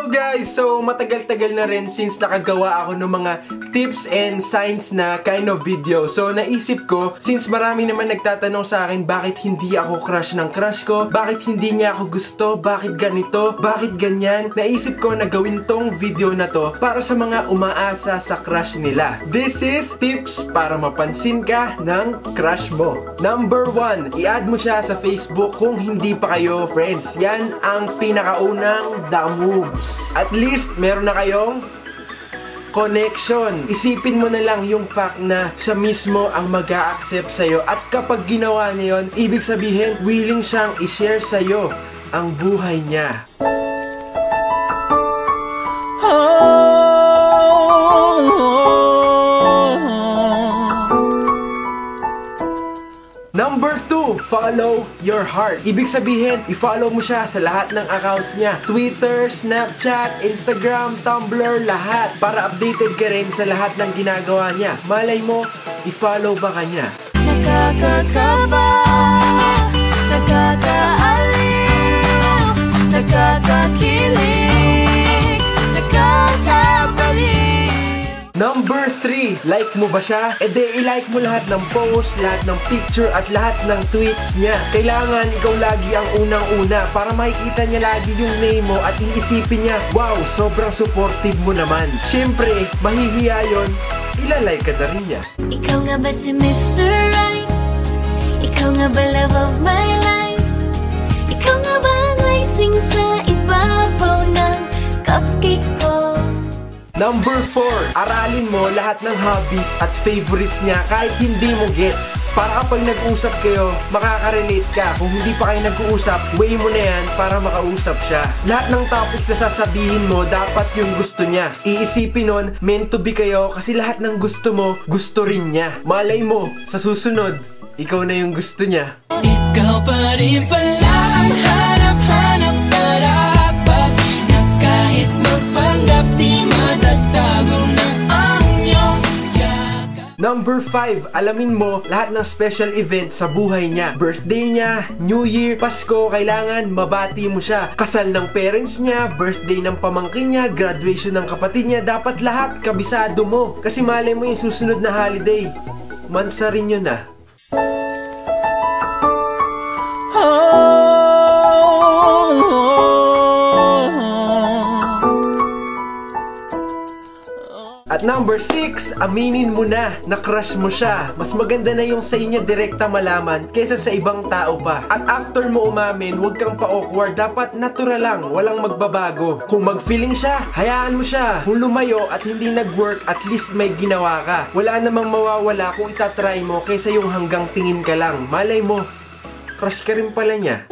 Hello guys! So matagal-tagal na rin since nakagawa ako ng mga tips and signs na kind of video. So naisip ko, since marami naman nagtatanong sa akin bakit hindi ako crush ng crush ko, bakit hindi niya ako gusto, bakit ganito, bakit ganyan, naisip ko na gawin tong video na to para sa mga umaasa sa crush nila. This is tips para mapansin ka ng crush mo. Number 1, i-add mo siya sa Facebook kung hindi pa kayo friends. Yan ang pinakaunang the moves. At least meron na kayong connection. Isipin mo na lang yung fact na siya mismo ang mag-a-accept sa'yo, at kapag ginawa niya yun, ibig sabihin willing siyang i-share sa'yo ang buhay niya. Number 2, follow your heart. Ibig sabihin, i-follow mo siya sa lahat ng accounts niya. Twitter, Snapchat, Instagram, Tumblr, lahat. Para updated ka rin sa lahat ng ginagawa niya. Malay mo, i-follow ba kanya? Nakakakaba, nakakaaliw, nakakakilig, nakakabaliw. Number 3, like mo ba siya? E de, i-like mo lahat ng post, lahat ng picture, at lahat ng tweets niya. Kailangan ikaw lagi ang unang-una para makikita niya lagi yung name mo at iisipin niya, wow, sobrang supportive mo naman. Siyempre, mahihiya yun, ilalike ka na rin niya. Ikaw nga ba si Mr. Right? Ikaw nga ba love of my life? Ikaw nga ba ang icing sa ibabaw ng cupcake ko? Number 4, aralin mo lahat ng hobbies at favorites niya kahit hindi mo gets. Para kapag nag-usap kayo, makaka-relate ka. Kung hindi pa kayo nag-uusap, way mo na yan para makausap siya. Lahat ng topics na sasabihin mo, dapat yung gusto niya. Iisipin nun, meant to be kayo kasi lahat ng gusto mo, gusto rin niya. Malay mo, sa susunod, ikaw na yung gusto niya. Ikaw pa rin pala ang hanap-hanap parapat, na kahit magpanggap di matatago na ang iyong yakap. Number 5, alamin mo lahat ng special event sa buhay niya. Birthday niya, New Year, Pasko, kailangan mabati mo siya. Kasal ng parents niya, birthday ng pamangkin niya, graduation ng kapatid niya, dapat lahat kabisado mo. Kasi malay mo yung susunod na holiday, mansa rin yun ah. At number 6, aminin mo na crush mo siya. Mas maganda na yung sa inyo direkta malaman kaysa sa ibang tao pa. At after mo umamin, huwag kang pa-awkward. Dapat natural lang, walang magbabago. Kung mag-feeling siya, hayaan mo siya. Kung lumayo at hindi nag-work, at least may ginawa ka. Wala namang mawawala kung itatry mo kaysa yung hanggang tingin ka lang. Malay mo, crush ka rin pala niya.